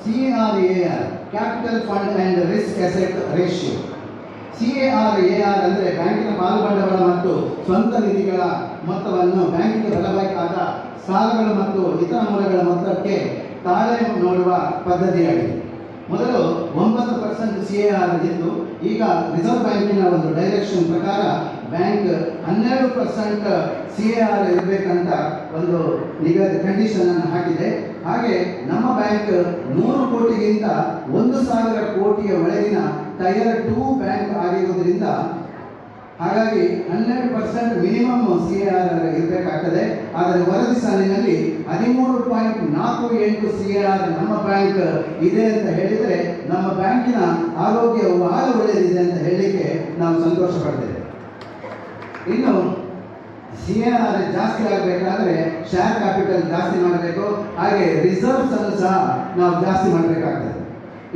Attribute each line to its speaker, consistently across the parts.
Speaker 1: CAR capital fund and risk asset ratio. CAR ಅಂದರೆ ಬ್ಯಾಂಕಿನ ಪಾಲುಬಂಡವಾಳ ಮತ್ತು ಸ್ವಂತ ನಿಧಿಗಳ ಮೊತ್ತವನ್ನು ಬ್ಯಾಂಕಿಗೆ ಬರಬೇಕಾದ ಸಾಲಗಳು ಮತ್ತು ಇತರ ಮೂಲಗಳ ಮೊತ್ತಕ್ಕೆ ತಾಳೆ ನೋಡುವ ಪದ್ಧತಿಯಾಗಿದೆ. ಮೊದಲು 9% CAR ಇದ್ದು ಈಗ ರಿಸರ್ವ್ ಬ್ಯಾಂಕಿನ ಒಂದು ಡೈರೆಕ್ಷನ್ ಪ್ರಕಾರ ಬ್ಯಾಂಕ್ 12% CAR ಇರಬೇಕಂತ ಒಂದು ಕಂಡೀಷನ್ ಅನ್ನು ಹಾಕಿದೆ. ಹಾಗೆ ನಮ್ಮ ಬ್ಯಾಂಕ್ 100 ಕೋಟಿಗಿಂತ 1,000 ಕೋಟಿಯ ಒಳಗಿನ ಟೈರ್ 2 ಬ್ಯಾಂಕ್ ಆಗಿರುವುದರಿಂದ ಹಾಗಾಗಿ 12% ಮಿನಿಮಮ್ CAR ಇರಬೇಕಾಗ್ತದೆ. ಆದರೆ ವರದಿ ಸಾಲಿನಲ್ಲಿ 13.48 CAR ನಮ್ಮ ಬ್ಯಾಂಕ್ ಇದೆ ಅಂತ ಹೇಳಿದರೆ ನಮ್ಮ ಬ್ಯಾಂಕಿನ ಆರೋಗ್ಯ ಬಹಳ ಒಳ್ಳೆಯದಿದೆ ಅಂತ ಹೇಳಲಿಕ್ಕೆ ನಾವು ಸಂತೋಷ ಪಡ್ತೇವೆ. ಇನ್ನು CAR ಜಾಸ್ತಿ ಆಗಬೇಕಾದ್ರೆ ಶೇರ್ ಕ್ಯಾಪಿಟಲ್ ಜಾಸ್ತಿ ಮಾಡಬೇಕು, ಹಾಗೆ ರಿಸರ್ವ್ಸ್ ಅನ್ನು ಸಹ ನಾವು ಜಾಸ್ತಿ ಮಾಡಬೇಕಾಗ್ತದೆ.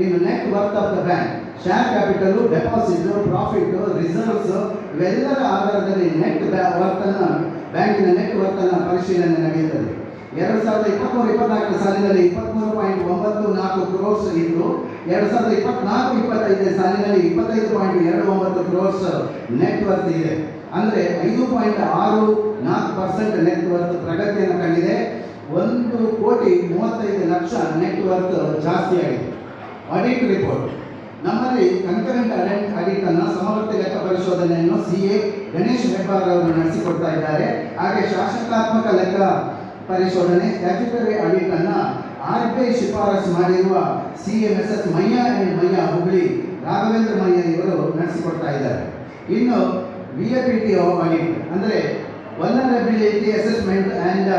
Speaker 1: ಇನ್ನು net worth of the bank, share capital, deposit, profit, reserves ಇವೆಲ್ಲರ ಆಧಾರದಲ್ಲಿ ನೆಟ್ ವರ್ತ್ ಅನ್ನು ಬ್ಯಾಂಕಿನ ನೆಟ್ ವರ್ತ್ ಅನ್ನು ಪರಿಶೀಲನೆ ನಡೆಯುತ್ತದೆ. 2023-24 ಸಾಲಿನಲ್ಲಿ 23.94 ಕ್ರೋರ್ಸ್ ಇದ್ದು 2024-25 ಸಾಲಿನಲ್ಲಿ 25.29 ಕ್ರೋರ್ಸ್ ನೆಟ್ ವರ್ತ್ ಇದೆ. ಅಂದರೆ 5.64% ನೆಟ್ ವರ್ತ್ ಪ್ರಗತಿಯನ್ನು ಕಂಡಿದೆ. 1,35,00,000 ನೆಟ್ ವರ್ತ್ ಜಾಸ್ತಿ ಆಗಿದೆ. ಆಡಿಟ್ ರಿಪೋರ್ಟ್, ನಮ್ಮಲ್ಲಿ ಕನ್ಕರೆಂಟ್ ಆಡಿಟ್ ಅನ್ನು ಸಮವರ್ತಿ ಲೆಕ್ಕ ಪರಿಶೋಧನೆಯನ್ನು CA ಗಣೇಶ್ ಹೆಬ್ಬಾರ್ ಅವರು ನಡೆಸಿಕೊಡ್ತಾ ಇದ್ದಾರೆ. ಹಾಗೆ ಶಾಸಕಾತ್ಮಕ ಲೆಕ್ಕ ಪರಿಶೋಧನೆ ಸ್ಟ್ಯಾಚ್ಯುಟರಿ ಆಡಿಟ್ ಅನ್ನು RBI ಶಿಫಾರಸು ಮಾಡಿರುವ CMSS ಮಯ್ಯ ಅಂಡ್ ಮಯ್ಯ ಹುಬ್ಳಿ ರಾಘವೇಂದ್ರ ಮಯ್ಯ ಇವರು ನಡೆಸಿಕೊಡ್ತಾ ಇದ್ದಾರೆ. ಇನ್ನು VAPTO ಆಡಿಟ್ ಅಂದರೆ vulnerability assessment and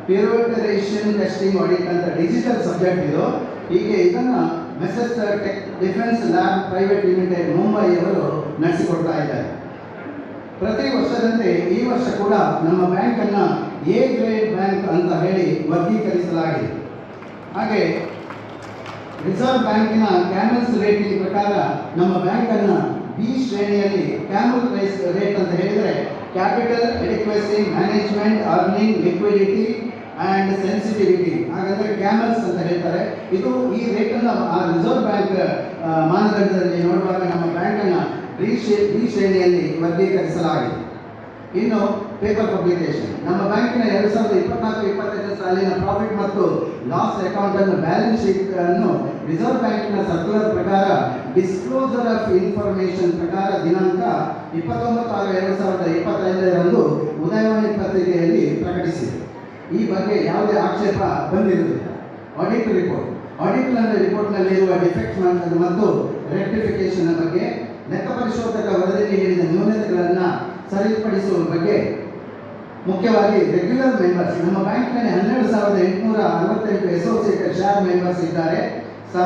Speaker 1: penetration testing audit ಅಂತ ಡಿಜಿಟಲ್ ಸಬ್ಜೆಕ್ಟ್ ಇದು. ಹೀಗೆ ಇದನ್ನು messrs tech defence lab private limited Mumbai ಅವರು ನಡೆಸಿಕೊಡ್ತಾ ಇದ್ದಾರೆ. ಪ್ರತಿ ವರ್ಷದಂತೆ ಈ ವರ್ಷ ಕೂಡ ನಮ್ಮ ಬ್ಯಾಂಕನ್ನು A ಗ್ರೇಡ್ ಬ್ಯಾಂಕ್ ಅಂತ ಹೇಳಿ ವರ್ಗೀಕರಿಸಲಾಗಿದೆ. ಹಾಗೆ ರಿಸರ್ವ್ ಬ್ಯಾಂಕಿನ ಕ್ಯಾಮಲ್ಸ್ ರೇಟಿಂಗ್ ಪ್ರಕಾರ ನಮ್ಮ ಬ್ಯಾಂಕನ್ನು B ಶ್ರೇಣಿಯಲ್ಲಿ, ಕ್ಯಾಮಲ್ ರೇಟ್ ಅಂತ ಹೇಳಿದರೆ capital adequacy, management, earning, liquidity and sensitivity, ಹಾಗಾದರೆ ಕ್ಯಾಮಲ್ಸ್ ಅಂತ ಹೇಳ್ತಾರೆ. ಇದು ಈ ರೇಟನ್ನು ರಿಸರ್ವ್ ಬ್ಯಾಂಕ್ ಮಾನದಂಡದಲ್ಲಿ ನೋಡುವಾಗ ನಮ್ಮ ಬ್ಯಾಂಕನ್ನು B ಶ್ರೇಣಿಯಲ್ಲಿ ವರ್ಗೀಕರಿಸಲಾಗಿದೆ. ಇನ್ನು ಪೇಪರ್ ಪಬ್ಲಿಕೇಶನ್, ನಮ್ಮ ಬ್ಯಾಂಕಿನ 2024-25 ಸಾಲಿನ ಪ್ರಾಫಿಟ್ ಮತ್ತು ಲಾಸ್ ಅಕೌಂಟ್ ಅನ್ನು ಬ್ಯಾಲೆನ್ಸ್ ಶೀಟ್ ಅನ್ನು ರಿಸರ್ವ್ ಬ್ಯಾಂಕಿನ ಸರ್ಕ್ಯುಲರ್ ಪ್ರಕಾರ ಡಿಸ್ಕ್ಲೋಸರ್ ಆಫ್ ಇನ್ಫಾರ್ಮೇಷನ್ ಪ್ರಕಾರ ದಿನಾಂಕ 29/6/2025 ಉದಯವಾಣಿ ಪತ್ರಿಕೆಯಲ್ಲಿ ಪ್ರಕಟಿಸಿದೆ. ಈ ಬಗ್ಗೆ ಯಾವುದೇ ಆಕ್ಷೇಪ ಬಂದಿರುವುದಿಲ್ಲ. ಆಡಿಟ್ ರಿಪೋರ್ಟ್, ಆಡಿಟ್ ರಿಪೋರ್ಟ್ನಲ್ಲಿರುವ ಡಿಫೆಕ್ಟ್ಸ್ ಮತ್ತು ರೆಕ್ಟಿಫಿಕೇಷನ್ ಬಗ್ಗೆ, ಲೆಕ್ಕ ಪರಿಶೋಧಕ ವರದಿಯಲ್ಲಿ ಹೇಳಿದ ನ್ಯೂನತೆಗಳನ್ನು ಸರಿಪಡಿಸುವ ಬಗ್ಗೆ, ಮುಖ್ಯವಾಗಿ ರೆಗ್ಯುಲರ್ ಮೆಂಬರ್ಸ್, ನಮ್ಮ ಬ್ಯಾಂಕಿನಲ್ಲಿ 12,868 ಅಸೋಸಿಯೇಟೆಡ್ ಶೇರ್ ಮೆಂಬರ್ಸ್ ಇದ್ದಾರೆ, ಸಹ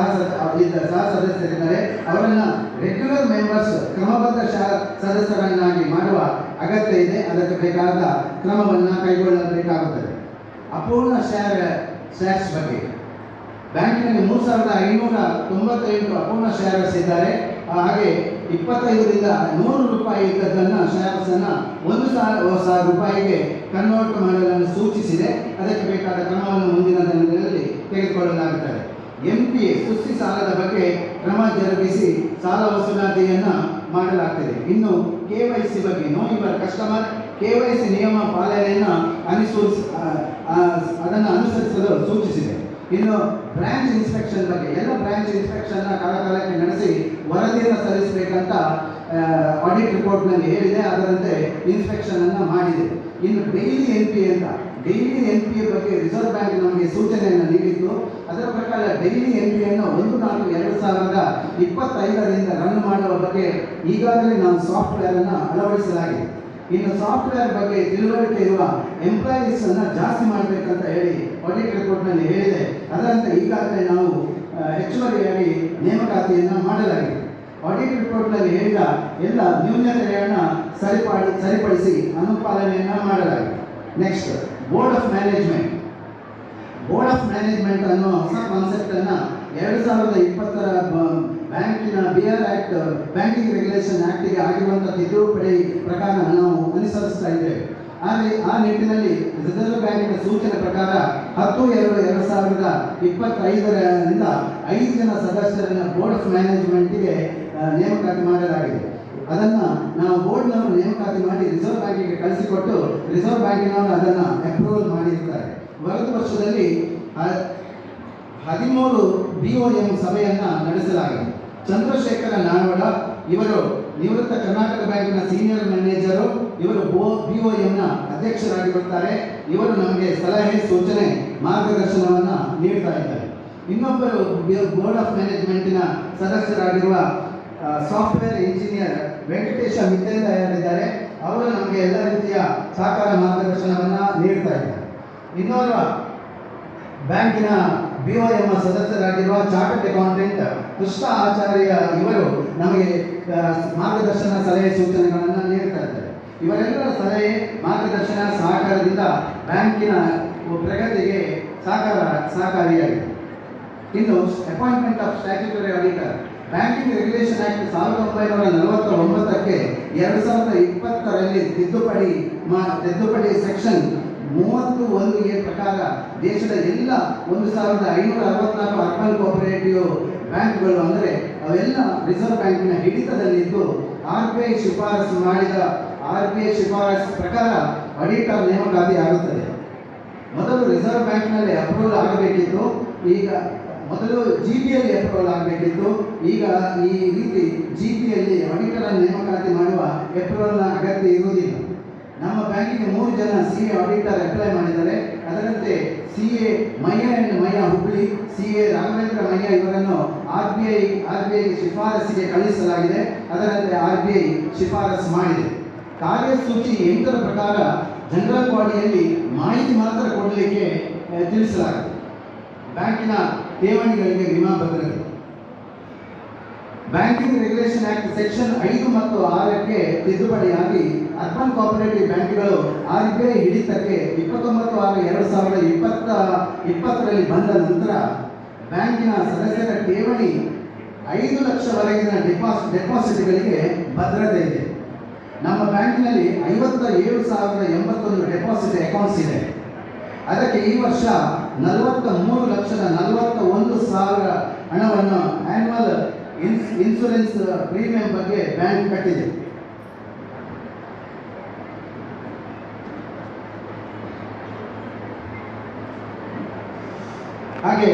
Speaker 1: ಸದಸ್ಯರಿದ್ದಾರೆ. ಅವರನ್ನು ರೆಗ್ಯುಲರ್ ಮೆಂಬರ್ಸ್ ಕ್ರಮಬದ್ಧ ಸದಸ್ಯರನ್ನಾಗಿ ಮಾಡುವ ಅಗತ್ಯ ಇದೆ. ಅದಕ್ಕೆ ಬೇಕಾದ ಕ್ರಮವನ್ನು ಕೈಗೊಳ್ಳಬೇಕಾಗುತ್ತದೆ. ಅಪೂರ್ಣ ಶೇರ್ಸ್ ಬಗ್ಗೆ, ಬ್ಯಾಂಕಿನಲ್ಲಿ 3,598 ಅಪೂರ್ಣ ಶೇರ್ಸ್ ಇದ್ದಾರೆ. ಹಾಗೆ 25ರಿಂದ 100 ರೂಪಾಯಿ ಇದ್ದದ್ದನ್ನು ಶೇರ್ಸನ್ನು 1,000 ರೂಪಾಯಿಗೆ ಕನ್ವರ್ಟ್ ಮಾಡಲು ಸೂಚಿಸಿದೆ. ಅದಕ್ಕೆ ಬೇಕಾದ ಕ್ರಮವನ್ನು ಮುಂದಿನ ದಿನಗಳಲ್ಲಿ ತೆಗೆದುಕೊಳ್ಳಲಾಗುತ್ತದೆ. MPA ಸುಸ್ತಿ ಸಾಲದ ಬಗ್ಗೆ ಕ್ರಮ ಜರುಗಿಸಿ ಸಾಲ ವಸೂಲಾತಿಯನ್ನು ಮಾಡಲಾಗ್ತದೆ. ಇನ್ನು KYC ಬಗ್ಗೆ, ನೋ ಯುವರ್ ಕಸ್ಟಮರ್, KYC ನಿಯಮ ಪಾಲನೆಯನ್ನು ಅದನ್ನು ಅನುಸರಿಸಲು ಸೂಚಿಸಿದೆ. ಇನ್ನು ಬ್ರಾಂಚ್ ಇನ್ಸ್ಪೆಕ್ಷನ್ ಬಗ್ಗೆ, ಎಲ್ಲ ಬ್ರಾಂಚ್ ಇನ್ಸ್ಪೆಕ್ಷನ್ನ ಕಾಲಕಾಲಕ್ಕೆ ನಡೆಸಿ ವರದಿಯನ್ನು ಸಲ್ಲಿಸಬೇಕಂತ ಆಡಿಟ್ ರಿಪೋರ್ಟ್ನಲ್ಲಿ ಹೇಳಿದೆ. ಅದರಂತೆ ಇನ್ಸ್ಪೆಕ್ಷನ್ ಅನ್ನು ಮಾಡಿದೆ. ಇನ್ನು ಡೈಲಿ NPA ಅಂತ, ಡೈಲಿ NPA ಬಗ್ಗೆ ರಿಸರ್ವ್ ಬ್ಯಾಂಕ್ ನಮಗೆ ಸೂಚನೆಯನ್ನು ನೀಡಿದ್ದು. ಅದರ ಪ್ರಕಾರ ಡೈಲಿ NPA ಅನ್ನು 1/4/2025 ರನ್ ಮಾಡುವ ಬಗ್ಗೆ ಈಗಾಗಲೇ ನಾವು ಸಾಫ್ಟ್ವೇರನ್ನು ಅಳವಡಿಸಲಾಗಿದೆ. ಇನ್ನು ಸಾಫ್ಟ್ವೇರ್ ಬಗ್ಗೆ ತಿಳುವಳಿಕೆ ಇರುವ ಎಂಪ್ಲಾಯೀಸ್ ಅನ್ನು ಜಾಸ್ತಿ ಮಾಡಬೇಕಂತ ಹೇಳಿ ಆಡಿಟ್ ರಿಪೋರ್ಟ್ನಲ್ಲಿ ಹೇಳಿದೆ. ಅದರಂತೆ ಈಗಾಗಲೇ ನಾವು ಹೆಚ್ಚುವರಿಯಾಗಿ ನೇಮಕಾತಿಯನ್ನು ಮಾಡಲಾಗಿದೆ. ಆಡಿಟ್ ರಿಪೋರ್ಟ್ನಲ್ಲಿ ಹೇಳಿದ ಎಲ್ಲ ನ್ಯೂನತೆಗಳನ್ನು ಸರಿಪಡಿಸಿ ಅನುಪಾಲನೆಯನ್ನು ಮಾಡಲಾಗಿದೆ. Next, board of management. Board of management ಅನ್ನೋ ಹೊಸ ಕಾನ್ಸೆಪ್ಟನ್ನು 2020 ಬ್ಯಾಂಕಿನ BR ಆ್ಯಕ್ಟ್, ಬ್ಯಾಂಕಿಂಗ್ ರೆಗ್ಯುಲೇಷನ್ ಆ್ಯಕ್ಟಿಗೆ ಆಗಿರುವಂಥ ತಿದ್ದುಪಡಿ ಪ್ರಕಾರ ನಾವು ಅನುಸರಿಸ್ತಾ ಇದ್ದೇವೆ. ಆ ನಿಟ್ಟಿನಲ್ಲಿ ರಿಸರ್ವ್ ಬ್ಯಾಂಕಿನ ಸೂಚನೆ ಪ್ರಕಾರ 10/2/2025ರಿಂದ 5 ಜನ ಸದಸ್ಯರನ್ನ ಬೋರ್ಡ್ ಆಫ್ ಮ್ಯಾನೇಜ್ಮೆಂಟ್ಗೆ ನೇಮಕಾತಿ ಮಾಡಲಾಗಿದೆ. ಅದನ್ನು ನಾವು ಬೋರ್ಡ್ನವರು ನೇಮಕಾತಿ ಮಾಡಿ ರಿಸರ್ವ್ ಬ್ಯಾಂಕಿಗೆ ಕಳಿಸಿಕೊಟ್ಟು ರಿಸರ್ವ್ ಬ್ಯಾಂಕಿನವರು ಅದನ್ನು ಅಪ್ರೂವಲ್ ಮಾಡಿರ್ತಾರೆ. ಬರುವ ವರ್ಷದಲ್ಲಿ 13 BOM ಸಭೆಯನ್ನು ನಡೆಸಲಾಗಿದೆ. ಚಂದ್ರಶೇಖರ ನಾಡೋಡ ಇವರು ನಿವೃತ್ತ ಕರ್ನಾಟಕ ಬ್ಯಾಂಕಿನ ಸೀನಿಯರ್ ಮ್ಯಾನೇಜರು, ಇವರು BOMನ ಅಧ್ಯಕ್ಷರಾಗಿರುತ್ತಾರೆ. ಇವರು ನಮಗೆ ಸಲಹೆ, ಸೂಚನೆ, ಮಾರ್ಗದರ್ಶನವನ್ನು ನೀಡ್ತಾ ಇದ್ದಾರೆ. ಇನ್ನೊಬ್ಬರು ಬೋರ್ಡ್ ಆಫ್ ಮ್ಯಾನೇಜ್ಮೆಂಟಿನ ಸದಸ್ಯರಾಗಿರುವ ಸಾಫ್ಟ್ವೇರ್ ಇಂಜಿನಿಯರ್ ವೆಂಕಟೇಶ ಮಿತ್ತೇಂದ್ರ ಅವರು ನಮಗೆ ಎಲ್ಲ ರೀತಿಯ ಸಹಕಾರ ಮಾರ್ಗದರ್ಶನವನ್ನು ನೀಡ್ತಾ ಇದ್ದಾರೆ. ಇನ್ನೋರ್ವ ಬ್ಯಾಂಕಿನ BOM ಸದಸ್ಯರಾಗಿರುವ ಚಾರ್ಟರ್ಡ್ ಅಕೌಂಟೆಂಟ್ ಕೃಷ್ಣ ಆಚಾರ್ಯ ಇವರು ನಮಗೆ ಮಾರ್ಗದರ್ಶನ, ಸಲಹೆ, ಸೂಚನೆಗಳನ್ನು ನೀಡ್ತಾ ಇದ್ದಾರೆ. ಇವರೆಲ್ಲರ ಸಲಹೆ, ಮಾರ್ಗದರ್ಶನ, ಸಹಕಾರದಿಂದ ಬ್ಯಾಂಕಿನ ಪ್ರಗತಿಗೆ ಸಹಕಾರಿಯಾಗಿದೆ. ಇನ್ನು appointment of statutory auditor. Banking regulation act 1949ಕ್ಕೆ 2020ರಲ್ಲಿ ತಿದ್ದುಪಡಿ ಸೆಕ್ಷನ್ 31A ಪ್ರಕಾರ ದೇಶದ ಎಲ್ಲ 1564 ಅರ್ಬನ್ ಕೋಆಪರೇಟಿವ್ ಬ್ಯಾಂಕ್ಗಳು ಅಂದರೆ ಅವೆಲ್ಲ ರಿಸರ್ವ್ ಬ್ಯಾಂಕಿನ ಹಿಡಿತದಲ್ಲಿದ್ದು RBI ಶಿಫಾರಸು ಪ್ರಕಾರ ಆಡಿಟರ್ ನೇಮಕಾತಿ ಆಗುತ್ತದೆ. ಮೊದಲು ರಿಸರ್ವ್ ಬ್ಯಾಂಕ್ನಲ್ಲಿ ಅಪ್ರೂವಲ್ ಆಗಬೇಕಿತ್ತು, ಈಗ ಮೊದಲು GPಯಲ್ಲಿ ಅಪ್ರೂವಲ್ ಆಗಬೇಕಿತ್ತು. ಈಗ ಈ ರೀತಿ GPಯಲ್ಲಿ ಆಡಿಟರ್ ನೇಮಕಾತಿ ಮಾಡುವ ಅಪ್ರೂವಲ್ನ ಅಗತ್ಯ ಇರುವುದಿಲ್ಲ. ನಮ್ಮ ಬ್ಯಾಂಕಿಗೆ 3 ಜನ CA ಆಡಿಟರ್ ಅಪ್ಲೈ ಮಾಡಿದ್ದಾರೆ. ಅದರಂತೆ CA ಮಯ್ಯ ಹುಬ್ಳಿ, CA ರಾಘವೇಂದ್ರ ಮಯ್ಯ ಇವರನ್ನು RBI ಶಿಫಾರಸಿಗೆ ಕಳುಹಿಸಲಾಗಿದೆ. ಅದರಂತೆ RBI ಶಿಫಾರಸು ಮಾಡಿದೆ. ಕಾರ್ಯಸೂಚಿ 8ರ ಪ್ರಕಾರ ಜನರಲ್ ಬಾಡಿಯಲ್ಲಿ ಮಾಹಿತಿ ಮಾತ್ರ ಕೊಡಲಿಕ್ಕೆ ತಿಳಿಸಲಾಗಿದೆ. ಬ್ಯಾಂಕಿನ ಠೇವಣಿಗಳಿಗೆ ವಿಮಾ ಭದ್ರತೆ. ಬ್ಯಾಂಕಿಂಗ್ ರೆಗ್ಯುಲೇಷನ್ ಆಕ್ಟ್ ಸೆಕ್ಷನ್ 5 ಮತ್ತು 6ಕ್ಕೆ ತಿದ್ದುಪಡಿಯಾಗಿ ಅರ್ಬನ್ ಕೋಆಪರೇಟಿವ್ ಬ್ಯಾಂಕ್ಗಳು RBI ಹಿಡಿತಕ್ಕೆ 29/6/2020ರಲ್ಲಿ ಬಂದ ನಂತರ ಬ್ಯಾಂಕಿನ ಸದಸ್ಯರ ಠೇವಣಿ 5 ಲಕ್ಷವರೆಗಿನ ಡೆಪಾಸಿಟ್ಗಳಿಗೆ ಭದ್ರತೆ ಇದೆ. ನಮ್ಮ ಬ್ಯಾಂಕಿನಲ್ಲಿ 57,081 ಡೆಪಾಸಿಟ್ ಅಕೌಂಟ್ಸ್ ಇದೆ. ಅದಕ್ಕೆ ಈ ವರ್ಷ 43,41,000 ಹಣವನ್ನು ಆನ್ಯುವಲ್ ಇನ್ಶೂರೆನ್ಸ್ ಪ್ರೀಮಿಯಂ ಬಗ್ಗೆ ಬ್ಯಾಂಕ್ ಕಟ್ಟಿದೆ. ಹಾಗೆ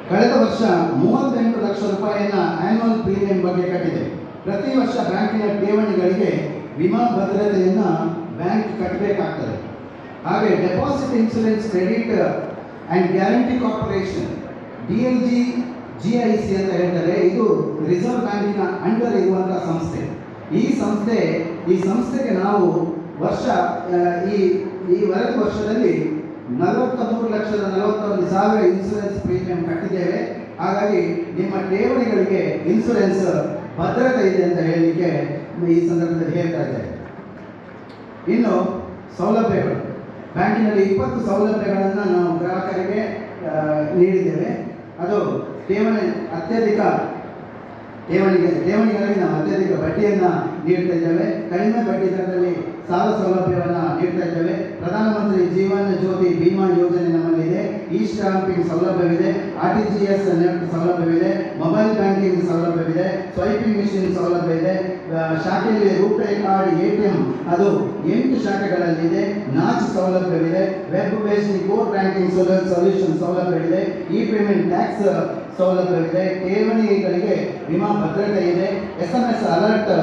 Speaker 1: ಕಳೆದ ವರ್ಷ 38 ಲಕ್ಷ ರೂಪಾಯಿಯನ್ನು ಆನ್ಯುವಲ್ ಪ್ರೀಮಿಯಂ ಬಗ್ಗೆ ಕಟ್ಟಿದೆ. ಪ್ರತಿ ವರ್ಷ ಬ್ಯಾಂಕಿನ ಠೇವಣಿಗಳಿಗೆ ವಿಮಾ ಭದ್ರತೆಯನ್ನು ಬ್ಯಾಂಕ್ ಕಟ್ಟಬೇಕಾಗ್ತದೆ. ಹಾಗೆ deposit insurance credit and guarantee corporation DLGIC ಅಂತ ಹೇಳ್ತಾರೆ. ಇದು ರಿಸರ್ವ್ ಬ್ಯಾಂಕಿನ ಅಂಡರ್ ಇರುವಂತಹ ಸಂಸ್ಥೆ. ಈ ಸಂಸ್ಥೆಗೆ ನಾವು ಈ ವರ್ಷದಲ್ಲಿ 43,41,000 ಇನ್ಶೂರೆನ್ಸ್ ಪ್ರೀಮಿಯಂ ಕಟ್ಟಿದ್ದೇವೆ. ಹಾಗಾಗಿ ನಿಮ್ಮ ಠೇವಣಿಗಳಿಗೆ ಇನ್ಶೂರೆನ್ಸ್ ಭದ್ರತೆ ಇದೆ ಅಂತ ಹೇಳಲಿಕ್ಕೆ ಈ ಸಂದರ್ಭದಲ್ಲಿ ಹೇಳ್ತಾ ಇದ್ದೇವೆ. ಇನ್ನು ಸೌಲಭ್ಯಗಳು. ಬ್ಯಾಂಕಿನಲ್ಲಿ 20 ಸೌಲಭ್ಯಗಳನ್ನು ನಾವು ಗ್ರಾಹಕರಿಗೆ ನೀಡಿದ್ದೇವೆ. ಅದು ಠೇವಣಿಗಳಿಗೆ ನಾವು ಅತ್ಯಧಿಕ ಬಡ್ಡಿಯನ್ನು ನೀಡ್ತಾ ಇದ್ದೇವೆ. ಕಡಿಮೆ ಬಡ್ಡಿ ದರದಲ್ಲಿ ಸಾಲ ಸೌಲಭ್ಯವನ್ನು ನೀಡ್ತಾ ಇದ್ದೇವೆ. ಪ್ರಧಾನಮಂತ್ರಿ ಜೀವನ ಜ್ಯೋತಿ ಬಿಮಾ ಯೋಜನೆ ನಮ್ಮಲ್ಲಿದೆ. ಇ ಸ್ಟಾಂಪಿಂಗ್ ಸೌಲಭ್ಯವಿದೆ, RTGS ನೆಫ್ಟ್ ಸೌಲಭ್ಯವಿದೆ, ಮೊಬೈಲ್ ಬ್ಯಾಂಕಿಂಗ್ ಸೌಲಭ್ಯವಿದೆ, ಸ್ವೈಪಿಂಗ್ ಮಿಷಿನ್ ಸೌಲಭ್ಯ ಇದೆ. ಶಾಖೆಯಲ್ಲಿ ರೂಪೇ ಕಾರ್ಡ್ ATM ಅದು 8 ಶಾಖೆಗಳಲ್ಲಿದೆ. ನಾಚ್ ಸೌಲಭ್ಯವಿದೆ, web based core banking solution ಸೌಲಭ್ಯವಿದೆ, ಇ-ಪೇಮೆಂಟ್ ಟ್ಯಾಕ್ಸ್ ಸೌಲಭ್ಯವಿದೆ, ಠೇವಣಿಗಳಿಗೆ ವಿಮಾ ಭದ್ರತೆ ಇದೆ, SMS ಅಲರ್ಟ್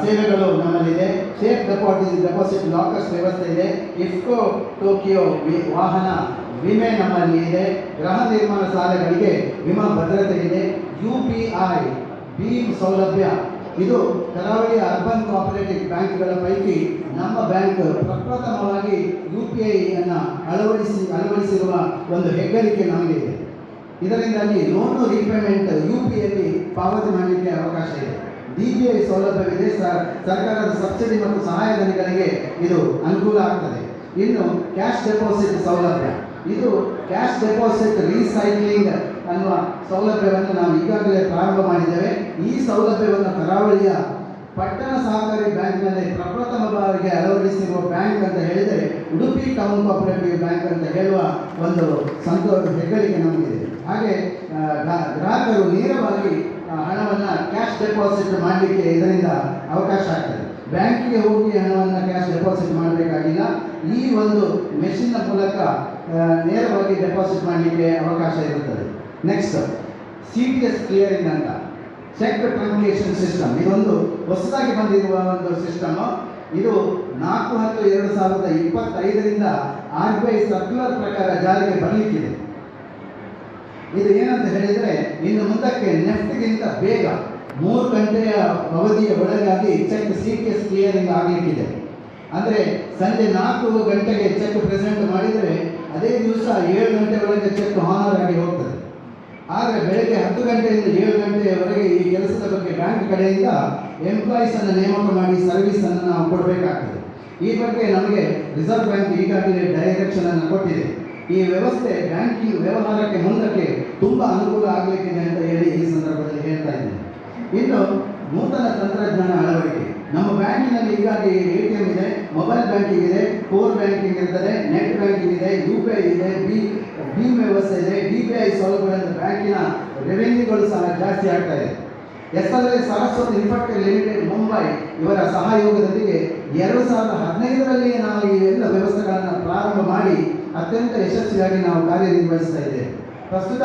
Speaker 1: ಸೇವೆಗಳು ನಮ್ಮಲ್ಲಿದೆ, ಸೇಫ್ ಡೆಪಾಸಿಟ್ ಲಾಕರ್ಸ್ ವ್ಯವಸ್ಥೆ ಇದೆ, ಇಫ್ಕೋ ಟೋಕಿಯೋ ವಾಹನ ವಿಮೆ ನಮ್ಮಲ್ಲಿ ಇದೆ, ಗೃಹ ನಿರ್ಮಾಣ ಸಾಲಗಳಿಗೆ ವಿಮಾ ಭದ್ರತೆ ಇದೆ, UPI ಭೀಮ್ ಸೌಲಭ್ಯ. ಇದು ಕರಾವಳಿಯ ಅರ್ಬನ್ ಕೋಆಪರೇಟಿವ್ ಬ್ಯಾಂಕ್ಗಳ ಪೈಕಿ ನಮ್ಮ ಬ್ಯಾಂಕ್ ಪ್ರಪ್ರಥಮವಾಗಿ UPI ಅನ್ನು ಅಳವಡಿಸಿರುವ ಒಂದು ಹೆಗ್ಗಳಿಕೆ ನಮಗೆ ಇದೆ. ಇದರಿಂದಾಗಿ ಲೋನ್ ರೀಪೇಮೆಂಟ್ UPIಯಲ್ಲಿ ಪಾವತಿ ಮಾಡಲಿಕ್ಕೆ ಅವಕಾಶ ಇದೆ. DBI ಸೌಲಭ್ಯವಿದೆ. ಸರ್ಕಾರದ ಸಬ್ಸಿಡಿ ಮತ್ತು ಸಹಾಯಧನಗಳಿಗೆ ಇದು ಅನುಕೂಲ ಆಗ್ತದೆ. ಇನ್ನು ಕ್ಯಾಶ್ ಡೆಪಾಸಿಟ್ ಸೌಲಭ್ಯ. ಇದು ಕ್ಯಾಶ್ ಡೆಪಾಸಿಟ್ ರೀಸೈಕ್ಲಿಂಗ್ ಅನ್ನುವ ಸೌಲಭ್ಯವನ್ನು ನಾವು ಈಗಾಗಲೇ ಪ್ರಾರಂಭ ಮಾಡಿದ್ದೇವೆ. ಈ ಸೌಲಭ್ಯವನ್ನು ಕರಾವಳಿಯ ಪಟ್ಟಣ ಸಹಕಾರಿ ಬ್ಯಾಂಕ್ನಲ್ಲಿ ಪ್ರಪ್ರಥಮ ಬಾರಿಗೆ ಅಳವಡಿಸಿರುವ ಬ್ಯಾಂಕ್ ಅಂತ ಹೇಳಿದರೆ ಉಡುಪಿ ಟೌನ್ ಕೋಆಪರೇಟಿವ್ ಬ್ಯಾಂಕ್ ಅಂತ ಹೇಳುವ ಒಂದು ಸಂತೋಷ ಹೆಗ್ಗಳಿಕೆ ನಮಗಿದೆ. ಹಾಗೆ ಗ್ರಾಹಕರು ನೇರವಾಗಿ ಹಣವನ್ನು ಕ್ಯಾಶ್ ಡೆಪಾಸಿಟ್ ಮಾಡಲಿಕ್ಕೆ ಇದರಿಂದ ಅವಕಾಶ ಆಗ್ತದೆ. ಬ್ಯಾಂಕಿಗೆ ಹೋಗಿ ಹಣವನ್ನು ಕ್ಯಾಶ್ ಡೆಪಾಸಿಟ್ ಮಾಡಬೇಕಾಗಿಲ್ಲ. ಈ ಒಂದು ಮೆಷಿನ್ನ ಮೂಲಕ ನೇರವಾಗಿ ಡೆಪಾಸಿಟ್ ಮಾಡಲಿಕ್ಕೆ ಅವಕಾಶ ಇರುತ್ತದೆ. ನೆಕ್ಸ್ಟ್ CTS ಕ್ಲಿಯರಿಂಗ್ ಅಂತ ಚೆಕ್ ಟ್ರಾನ್ಸ್ಲೇಷನ್ ಸಿಸ್ಟಮ್, ಇದೊಂದು ಹೊಸದಾಗಿ ಬಂದಿರುವ ಒಂದು ಸಿಸ್ಟಮು. ಇದು 4/10/2025ರಿಂದ RBI ಸರ್ಕ್ಯುಲರ್ ಪ್ರಕಾರ ಜಾರಿಗೆ ಬರಲಿಕ್ಕಿದೆ. ಇದು ಏನಂತ ಹೇಳಿದರೆ, ಇನ್ನು ಮುಂದಕ್ಕೆ ನೆಫ್ಟ್ಗಿಂತ ಬೇಗ 3 ಗಂಟೆಯ ಅವಧಿಯ ಒಳಗಾಗಿ ಚೆಕ್ CTS ಕ್ಲಿಯರಿಂಗ್ ಆಗಲಿಕ್ಕಿದೆ. ಅಂದರೆ ಸಂಜೆ 4 ಗಂಟೆಗೆ ಚೆಕ್ ಪ್ರೆಸೆಂಟ್ ಮಾಡಿದರೆ ಅದೇ ದಿವಸ 7 ಗಂಟೆ ಒಳಗೆ ಚೆಕ್ ಆನರ್ ಆಗಿ ಹೋಗ್ತದೆ. ಆದರೆ ಬೆಳಗ್ಗೆ 10 ಗಂಟೆಯಿಂದ 7 ಗಂಟೆಯವರೆಗೆ ಈ ಕೆಲಸದ ಬಗ್ಗೆ ಬ್ಯಾಂಕ್ ಕಡೆಯಿಂದ ಎಂಪ್ಲಾಯೀಸನ್ನು ನೇಮಕ ಮಾಡಿ ಸರ್ವಿಸನ್ನು ನಾವು ಕೊಡಬೇಕಾಗ್ತದೆ. ಈ ಬಗ್ಗೆ ನಮಗೆ ರಿಸರ್ವ್ ಬ್ಯಾಂಕ್ ಈಗಾಗಲೇ ಡೈರೆಕ್ಷನನ್ನು ಕೊಟ್ಟಿದೆ. ಈ ವ್ಯವಸ್ಥೆ ಬ್ಯಾಂಕಿಂಗ್ ವ್ಯವಹಾರಕ್ಕೆ ಮುಂದಕ್ಕೆ ತುಂಬ ಅನುಕೂಲ ಆಗಲಿಕ್ಕಿದೆ ಅಂತ ಹೇಳಿ ಈ ಸಂದರ್ಭದಲ್ಲಿ ಹೇಳ್ತಾ ಇದ್ದೀನಿ. ಇನ್ನು ನೂತನ ತಂತ್ರಜ್ಞಾನ ಅಳವಡಿಕೆ. ನಮ್ಮ ಬ್ಯಾಂಕಿನಲ್ಲಿ ಈಗಾಗಿ ATM ಇದೆ, ಮೊಬೈಲ್ ಬ್ಯಾಂಕಿಂಗ್ ಇದೆ, ಕೋರ್ ಬ್ಯಾಂಕಿಂಗ್ ಇರ್ತದೆ, ನೆಟ್ ಬ್ಯಾಂಕಿಂಗ್ ಇದೆ, UPI ಇದೆ, ಭೀಮ್ ವ್ಯವಸ್ಥೆ ಇದೆ, DPI ಸೌಲಭ್ಯಗಳಿಂದ ಬ್ಯಾಂಕಿನ ರೆವೆನ್ಯೂಗಳು ಸಹ ಜಾಸ್ತಿ ಆಗ್ತಾ ಇದೆ. SLI Saraswati infrastructure limited Mumbai ಇವರ ಸಹಯೋಗದೊಂದಿಗೆ 2015ರಲ್ಲಿಯೇ ನಾವು ಈ ಎಲ್ಲ ವ್ಯವಸ್ಥೆಗಳನ್ನು ಪ್ರಾರಂಭ ಮಾಡಿ ಅತ್ಯಂತ ಯಶಸ್ವಿಯಾಗಿ ನಾವು ಕಾರ್ಯನಿರ್ವಹಿಸ್ತಾ ಇದ್ದೇವೆ. ಪ್ರಸ್ತುತ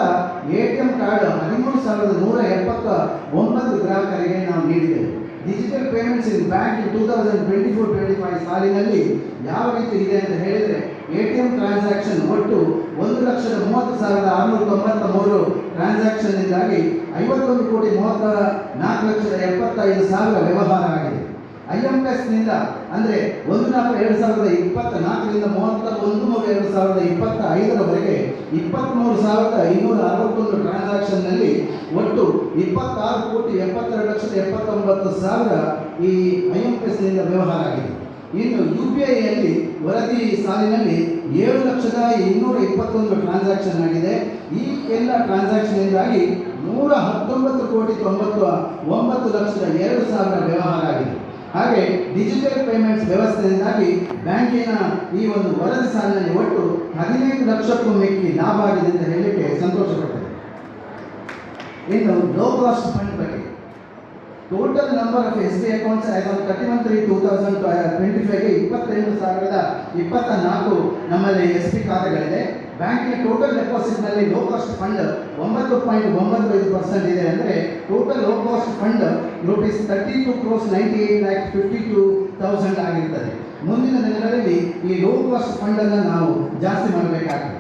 Speaker 1: ATM ಕಾರ್ಡ್ 13,179 ಗ್ರಾಹಕರಿಗೆ ನಾವು ನೀಡಿದ್ದೇವೆ. ಡಿಜಿಟಲ್ ಪೇಮೆಂಟ್ಸ್ ಇನ್ ಬ್ಯಾಂಕ್ ಇನ್ 2024-25 ಸಾಲಿನಲ್ಲಿ ಯಾವ ರೀತಿ ಇದೆ ಅಂತ ಹೇಳಿದರೆ, ATM ಟ್ರಾನ್ಸಾಕ್ಷನ್ ಒಟ್ಟು 1,30,693 ಟ್ರಾನ್ಸಾಕ್ಷನ್ನಿಂದಾಗಿ 51,34,75,000 ವ್ಯವಹಾರ ಆಗಿದೆ. IMPSನಿಂದ ಅಂದರೆ 1/4/2024ರಿಂದ 31/3/2025ರವರೆಗೆ 23,261 ಟ್ರಾನ್ಸಾಕ್ಷನ್ನಲ್ಲಿ ಒಟ್ಟು 26,72,79,000 ಈ IMPSನಿಂದ ವ್ಯವಹಾರ ಆಗಿದೆ. ಇನ್ನು UPIಯಲ್ಲಿ ವರದಿ ಸಾಲಿನಲ್ಲಿ 7,221 ಟ್ರಾನ್ಸಾಕ್ಷನ್ ಆಗಿದೆ. ಈ ಎಲ್ಲ ಟ್ರಾನ್ಸಾಕ್ಷನ್ನಿಂದಾಗಿ 119,99,02,000 ವ್ಯವಹಾರ ಆಗಿದೆ. ಹಾಗೆ ಡಿಜಿಟಲ್ ಪೇಮೆಂಟ್ಸ್ ವ್ಯವಸ್ಥೆಯಿಂದಾಗಿ ಬ್ಯಾಂಕಿನ ಈ ಒಂದು ವರದಿ ಸಾಲಿನಲ್ಲಿ ಒಟ್ಟು 15 ಲಕ್ಷಕ್ಕೂ ಮಿಕ್ಕಿ ಲಾಭ ಆಗಿದೆ ಅಂತ ಹೇಳಲಿಕ್ಕೆ ಸಂತೋಷಪಡ್ತದೆ. ಇನ್ನು ಲೋ ಕಾಸ್ಟ್ ಫಂಡ್ ಬಗ್ಗೆ, total number of SBI accounts as on 31/3/2025ಗೆ 28,024 ನಮ್ಮಲ್ಲಿ SP ಖಾತೆಗಳಿದೆ. ಬ್ಯಾಂಕಿನ ಟೋಟಲ್ ಡೆಪಾಸಿಟ್ನಲ್ಲಿ ಲೋ ಕಾಸ್ಟ್ ಫಂಡ್ 9.95% ಇದೆ. ಅಂದರೆ ಟೋಟಲ್ ಲೋ ಕಾಸ್ಟ್ ಫಂಡ್ ₹32,98,52,000 ಆಗಿರ್ತದೆ. ಮುಂದಿನ ದಿನಗಳಲ್ಲಿ ಈ ಲೋ ಕಾಸ್ಟ್ ಫಂಡನ್ನು ನಾವು ಜಾಸ್ತಿ ಮಾಡಬೇಕಾಗ್ತದೆ.